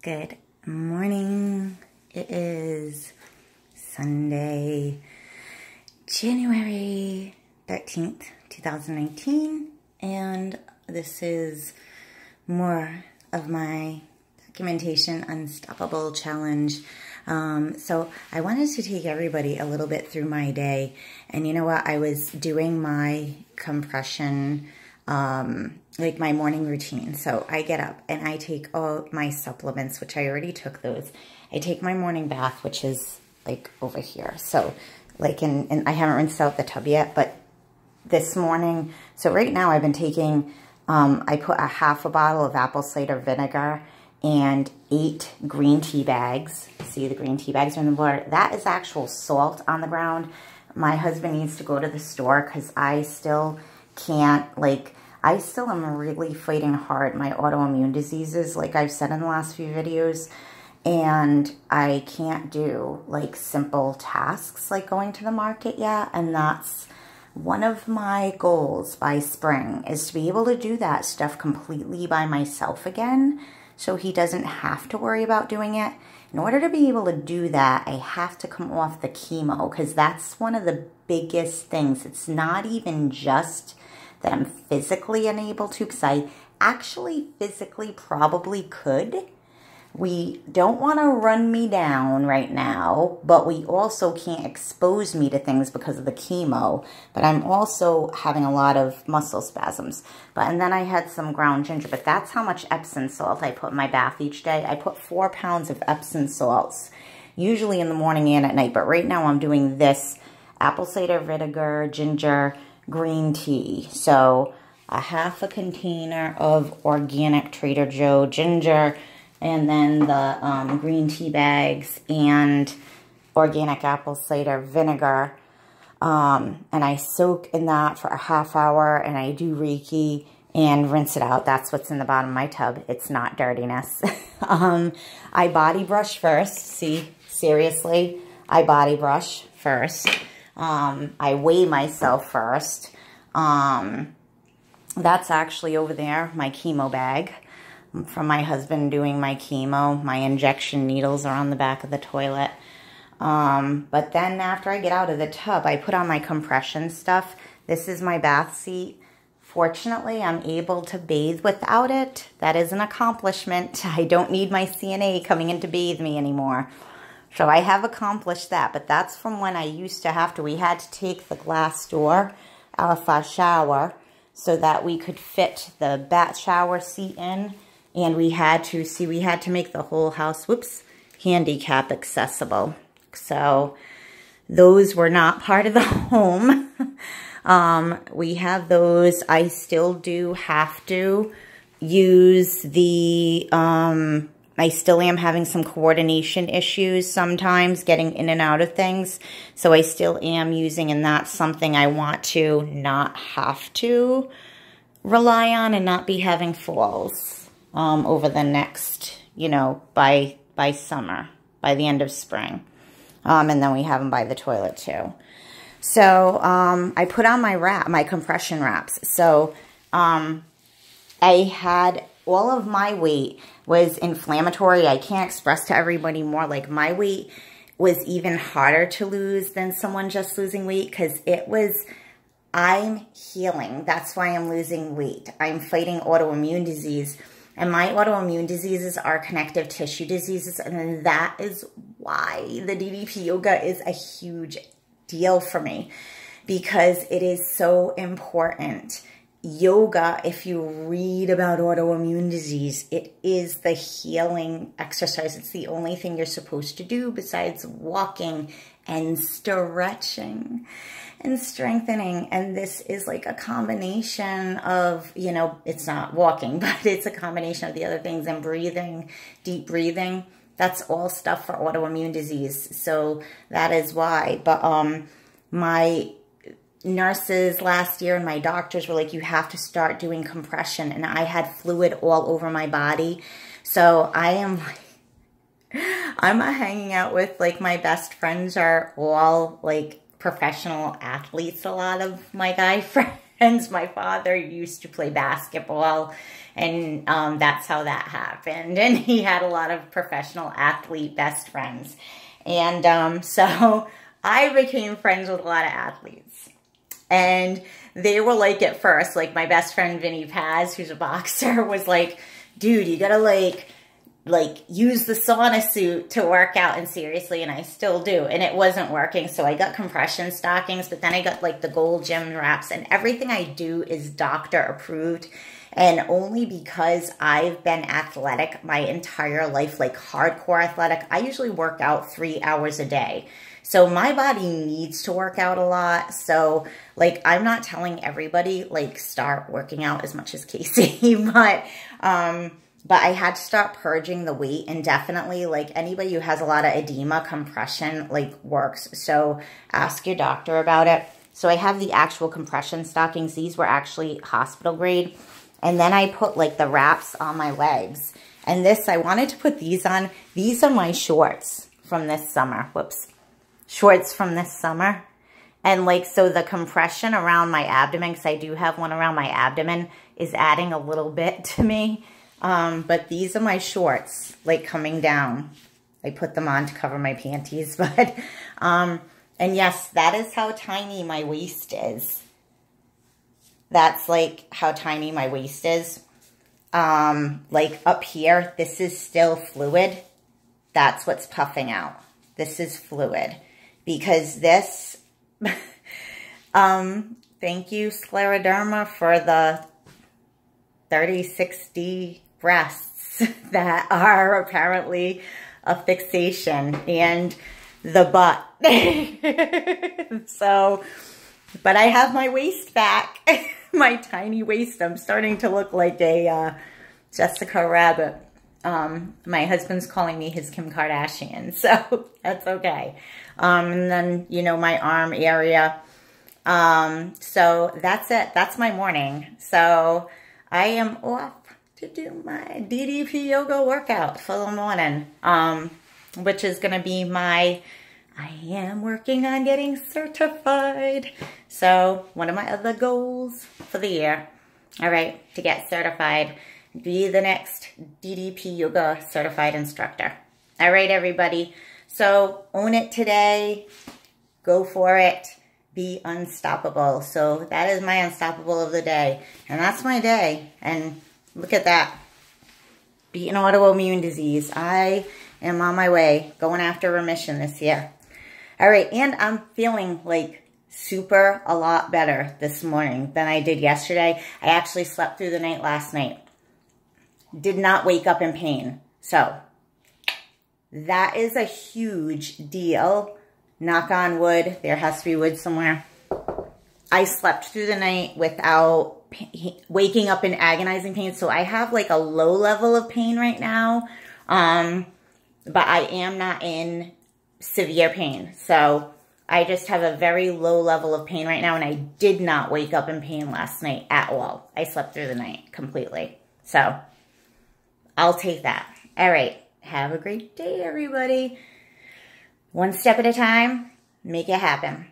Good morning. It is Sunday, January 13th, 2019, and this is more of my documentation unstoppable challenge. So I wanted to take everybody a little bit through my day, and you know what? I was doing my compression like my morning routine. So I get up and I take all my supplements, which I already took those. I take my morning bath, which is like over here. So like and I haven't rinsed out the tub yet, but this morning, so right now I've been taking, I put a half a bottle of apple cider vinegar and 8 green tea bags. See, the green tea bags are in the water. That is actual salt on the ground. My husband needs to go to the store because I still can't, like, I still am really fighting hard my autoimmune diseases, like I've said in the last few videos, and I can't do like simple tasks like going to the market yet, and that's one of my goals by spring, is to be able to do that stuff completely by myself again, so he doesn't have to worry about doing it. In order to be able to do that, I have to come off the chemo, because that's one of the biggest things. It's not even just that I'm physically unable to, because I actually physically probably could. We don't want to run me down right now, but we also can't expose me to things because of the chemo. But I'm also having a lot of muscle spasms. And then I had some ground ginger, but that's how much Epsom salt I put in my bath each day. I put 4 pounds of Epsom salts, usually in the morning and at night. But right now I'm doing this apple cider vinegar, ginger, green tea. So a half a container of organic Trader Joe ginger, and then the green tea bags and organic apple cider vinegar. And I soak in that for a half hour, and I do Reiki and rinse it out. That's what's in the bottom of my tub. It's not dirtiness. I body brush first. See, seriously, I body brush first. I weigh myself first. That's actually over there, my chemo bag from my husband doing my chemo. My injection needles are on the back of the toilet. But then after I get out of the tub, I put on my compression stuff. This is my bath seat. Fortunately, I'm able to bathe without it. That is an accomplishment. I don't need my CNA coming in to bathe me anymore. So I have accomplished that, but that's from when I used to have to. We had to take the glass door off our shower so that we could fit the bat shower seat in, and we had to make the whole house, whoops, handicap accessible. So those were not part of the home. We have those. I still do have to use the, I still am having some coordination issues sometimes getting in and out of things. So I still am using, and that's something I want to not have to rely on and not be having falls over the next, you know, by summer, by the end of spring. And then we have them by the toilet too. So I put on my compression wraps. So I had all of my weight was inflammatory. I can't express to everybody more. Like, my weight was even harder to lose than someone just losing weight, because it was, I'm healing. That's why I'm losing weight. I'm fighting autoimmune disease, and my autoimmune diseases are connective tissue diseases, and that is why the DDP yoga is a huge deal for me, because it is so important. Yoga, if you read about autoimmune disease, it is the healing exercise. It's the only thing you're supposed to do besides walking and stretching and strengthening. And this is like a combination of, you know, it's not walking, but it's a combination of the other things, and breathing, deep breathing. That's all stuff for autoimmune disease. So that is why. But my nurses last year and my doctors were like, you have to start doing compression, and I had fluid all over my body. So I am like, I'm hanging out with, like, my best friends are all like professional athletes, a lot of my guy friends. friends. My father used to play basketball, and that's how that happened. And he had a lot of professional athlete best friends. And so I became friends with a lot of athletes. And they were like, at first, like my best friend Vinny Paz, who's a boxer, was like, dude, you gotta like use the sauna suit to work out. And seriously, and I still do, and it wasn't working. So I got compression stockings, but then I got like the gold gym wraps, and everything I do is doctor approved. And only because I've been athletic my entire life, like hardcore athletic, I usually work out 3 hours a day. So my body needs to work out a lot. So like, I'm not telling everybody like start working out as much as Casey, but I had to start purging the weight, and definitely like anybody who has a lot of edema, compression like works. So ask your doctor about it. So I have the actual compression stockings. These were actually hospital grade. And then I put like the wraps on my legs. And this, I wanted to put these on. These are my shorts from this summer. Whoops. Shorts from this summer. And like, so the compression around my abdomen, because I do have one around my abdomen, is adding a little bit to me. But these are my shorts, like coming down. I put them on to cover my panties, but, and yes, that is how tiny my waist is. That's like how tiny my waist is. Like up here, this is still fluid. That's what's puffing out. This is fluid because this, thank you Scleroderma for the 30-60 breasts that are apparently a fixation, and the butt. So, but I have my waist back. My tiny waist. I'm starting to look like a Jessica Rabbit. My husband's calling me his Kim Kardashian, so that's okay. And then, you know, my arm area. So that's it. That's my morning. So I am off to do my DDP yoga workout for the morning, which is going to be my, I am working on getting certified. So one of my other goals for the year, all right, to get certified, be the next DDP yoga certified instructor. All right, everybody. So own it today. Go for it. Be unstoppable. So that is my unstoppable of the day. And that's my day. And look at that. Beating autoimmune disease. I am on my way, going after remission this year. All right, and I'm feeling like a lot better this morning than I did yesterday. I actually slept through the night last night. Did not wake up in pain. So that is a huge deal. Knock on wood. There has to be wood somewhere. I slept through the night without waking up in agonizing pain. So I have like a low level of pain right now. But I am not in severe pain. So I just have a very low level of pain right now. And I did not wake up in pain last night at all. I slept through the night completely. So I'll take that. All right. Have a great day, everybody. One step at a time. Make it happen.